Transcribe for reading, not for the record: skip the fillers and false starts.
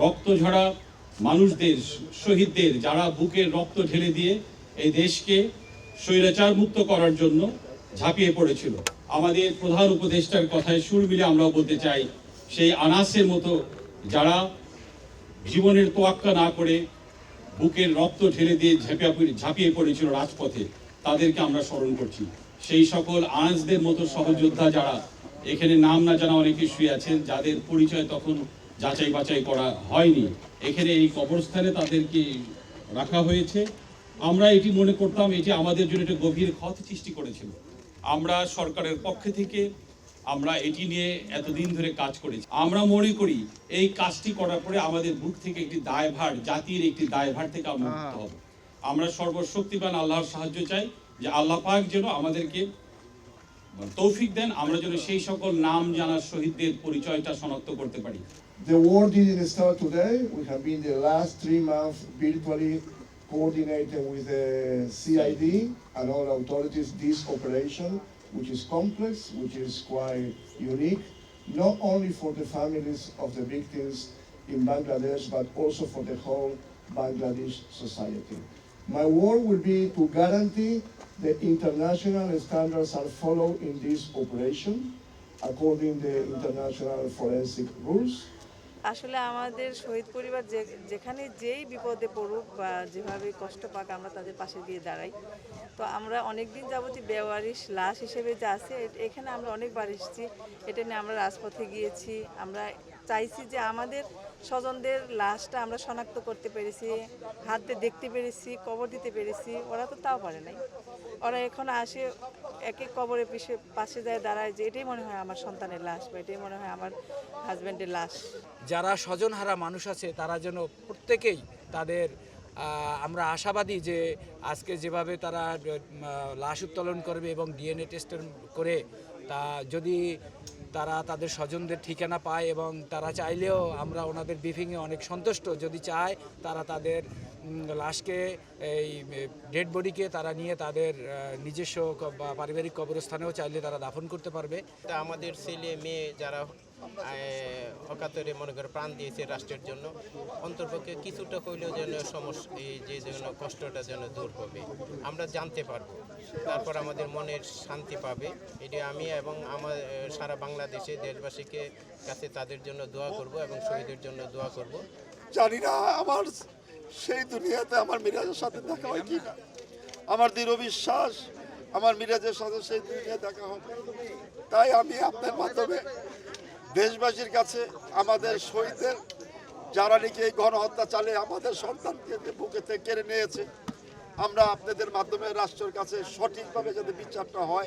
রক্তঝরা মানুষদের, শহীদদের, যারা বুকের রক্ত ঢেলে দিয়ে এই দেশকে স্বৈরাচার মুক্ত করার জন্য ঝাঁপিয়ে পড়েছিল। আমাদের প্রধান উপদেষ্টার কথায় সুর মিলে আমরাও বলতে চাই, সেই আনাসের মতো যারা জীবনের তোয়াক্কা না করে বুকের রক্ত ঢেলে দিয়ে ঝাঁপিয়ে পড়েছিল রাজপথে, তাদেরকে আমরা স্মরণ করছি। সেই সকল আনাসদের মতো সহযোদ্ধা যারা এখানে নাম না জানা অনেকে শুয়ে আছেন, যাদের পরিচয় তখন যাচাই বাছাই করা হয়নি, এখানে এই কবরস্থানে তাদেরকে রাখা হয়েছে। আমরা এটি মনে করতাম এটি আমাদের জন্য একটা গভীর ক্ষত সৃষ্টি করেছিল। আমরা সরকারের পক্ষ থেকে আমরা এটি নিয়ে এতদিন ধরে কাজ করেছি। আমরা মনে করি এই কাজটি করার পরে আমাদের বুক থেকে একটি দায়ভার, জাতির একটি দায়ভার থেকে আমরা মুক্ত হব। আমরা সর্বশক্তিমান আল্লাহর সাহায্য চাই যে আল্লাহ পাক যেন আমাদেরকে তৌফিক দেন, আমরা যেন সেই সকল নাম জানা শহীদদের পরিচয়টা শনাক্ত করতে পারি। The war didn't start today. We have been the last 3 months virtually coordinating with the CID and all authorities this operation, which is complex, which is quite unique, not only for the families of the victims in Bangladesh, but also for the whole Bangladesh society. My work will be to guarantee the international standards are followed in this operation according to the international forensic rules. আসলে আমাদের শহীদ পরিবার যেখানে যেই বিপদে পড়ুক বা যেভাবে কষ্ট পাক, আমরা তাদের পাশে গিয়ে দাঁড়াই। তো আমরা অনেক দিন যাবতীয় বেওয়ারিশ লাশ হিসেবে যা আছে, এখানে আমরা অনেকবার এসেছি, এটা নিয়ে আমরা রাজপথে গিয়েছি। আমরা চাইছি যে আমাদের স্বজনদের লাশটা আমরা শনাক্ত করতে পেরেছি, হাতে দেখতে পেরেছি, কবর দিতে পেরেছি। ওরা তো তাও পারে নাই। ওরা এখন আসে এক এক কবরের পাশে যায় দাঁড়ায় যে এটাই মনে হয় আমার সন্তানের লাশ, বা এটাই মনে হয় আমার হাজব্যান্ডের লাশ। যারা স্বজনহারা মানুষ আছে তারা যেন প্রত্যেকেই তাদের আমরা আশাবাদী যে আজকে যেভাবে তারা লাশ উত্তোলন করবে এবং ডিএনএ টেস্ট করে তা যদি তারা তাদের স্বজনদের ঠিকানা পায়, এবং তারা চাইলেও আমরা ওনাদের ব্রিফিংয়ে অনেক সন্তুষ্ট, যদি চায় তারা তাদের লাশকে, এই ডেড বডিকে তারা নিয়ে তাদের নিজস্ব বা পারিবারিক কবরস্থানেও চাইলে তারা দাফন করতে পারবে। আমাদের ছেলে মেয়ে যারা অকাতরে মনে করে প্রাণ দিয়েছে রাষ্ট্রের জন্য, অন্তর্পক্ষে কিছুটা হইলেও যেন সমস্যা, যে যেন কষ্টটা যেন দূর হবে, আমরা জানতে পারবো, তারপর আমাদের মনের শান্তি পাবে। এটি আমি এবং আমার সারা বাংলাদেশে দেশবাসীকে কাছে তাদের জন্য দোয়া করব এবং শহীদের জন্য দোয়া করব। জানি না আমার সেই দুনিয়াতে আমার মিরাজের সাথে দেখা হয় কি না। আমার দৃঢ় বিশ্বাস আমার মিরাজের সাথে সেই দুনিয়া দেখা হবে। তাই আমি আপনার মাধ্যমে দেশবাসীর কাছে আমাদের শহীদদের, যারা নাকি এই গণহত্যা চালে আমাদের সন্তানকে বুকে থেকে কেড়ে নিয়েছে, আমরা আপনাদের মাধ্যমে রাষ্ট্রের কাছে সঠিকভাবে যাতে বিচারটা হয়